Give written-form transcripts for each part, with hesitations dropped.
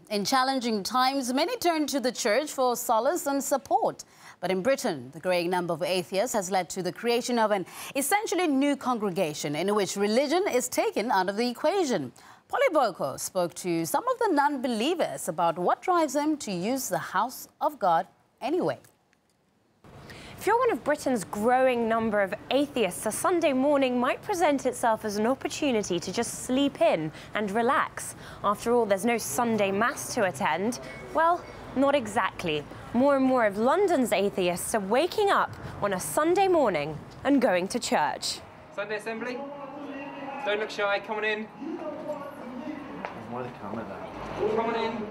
In challenging times, many turn to the church for solace and support. But in Britain, the growing number of atheists has led to the creation of an essentially new congregation in which religion is taken out of the equation. Polly Boyko spoke to some of the non-believers about what drives them to use the house of God anyway. If you're one of Britain's growing number of atheists, a Sunday morning might present itself as an opportunity to just sleep in and relax. After all, there's no Sunday mass to attend. Well, not exactly. More and more of London's atheists are waking up on a Sunday morning and going to church. Sunday assembly? Don't look shy, come on in.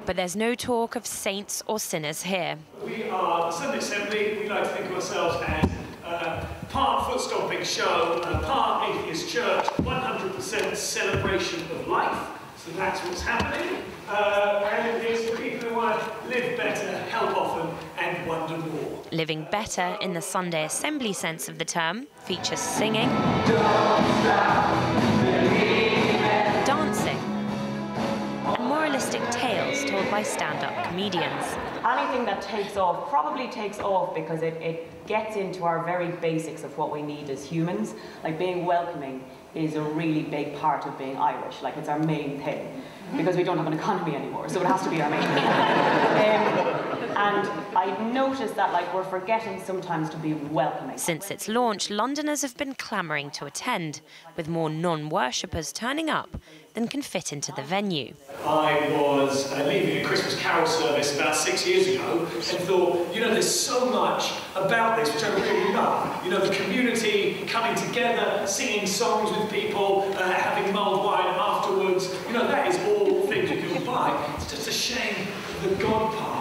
But there's no talk of saints or sinners here. We are the Sunday Assembly. We like to think of ourselves as part foot-stomping show, part atheist church, 100% celebration of life. So that's what's happening. And it's for people who want to live better, help often, and wonder more. Living better in the Sunday Assembly sense of the term features singing, dancing, and moralistic tales told by stand-up comedians. Anything that takes off probably takes off because it gets into our very basics of what we need as humans. Like being welcoming is a really big part of being Irish. Like it's our main thing because we don't have an economy anymore, so it has to be our main thing. And I noticed that like we're forgetting sometimes to be welcoming. Since its launch, Londoners have been clamouring to attend, with more non-worshippers turning up than can fit into the venue. I was leaving a Christmas carol service about 6 years ago and thought, you know, there's so much about this which I really love. You know, the community coming together, singing songs with people, having mulled wine afterwards. You know, that is all things you can buy. It's just a shame the God part.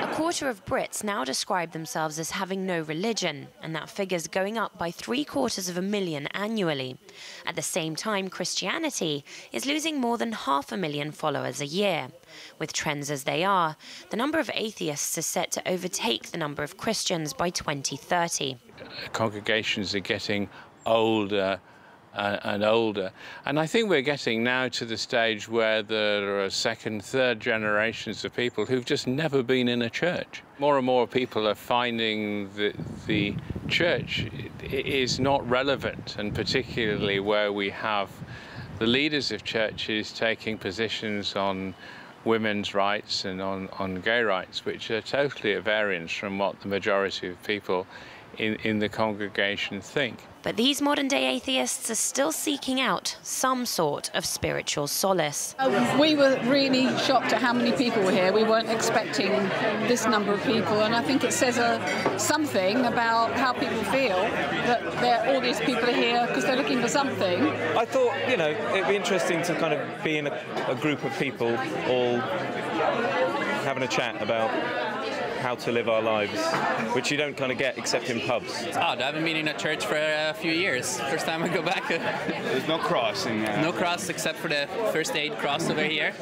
A quarter of Brits now describe themselves as having no religion, and that figure's going up by 750,000 annually. At the same time, Christianity is losing more than 500,000 followers a year. With trends as they are, the number of atheists is set to overtake the number of Christians by 2030. Congregations are getting older and older. And I think we're getting now to the stage where there are second, third generations of people who've just never been in a church. More and more people are finding that the church is not relevant, and particularly where we have the leaders of churches taking positions on women's rights and on gay rights, which are totally at variance from what the majority of people in the congregation think. But these modern-day atheists are still seeking out some sort of spiritual solace. We were really shocked at how many people were here. We weren't expecting this number of people, and I think it says something about how people feel that all these people are here because they're looking for something. I thought, you know, it'd be interesting to kind of be in a group of people all having a chat about how to live our lives, which you don't kind of get except in pubs. It's odd. I haven't been in a church for a few years. First time I go back. There's no cross in there. No cross except for the first aid cross over here.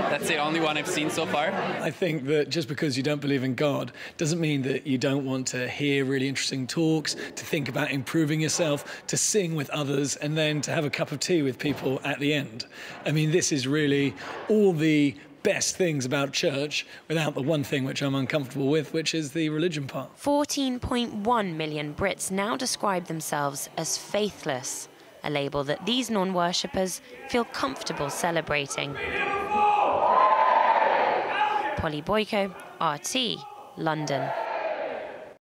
That's the only one I've seen so far. I think that just because you don't believe in God doesn't mean that you don't want to hear really interesting talks, to think about improving yourself, to sing with others, and then to have a cup of tea with people at the end. I mean, this is really all the best things about church without the one thing which I'm uncomfortable with, which is the religion part. 14.1 million Brits now describe themselves as faithless, a label that these non-worshippers feel comfortable celebrating. Polly Boyko, RT, London.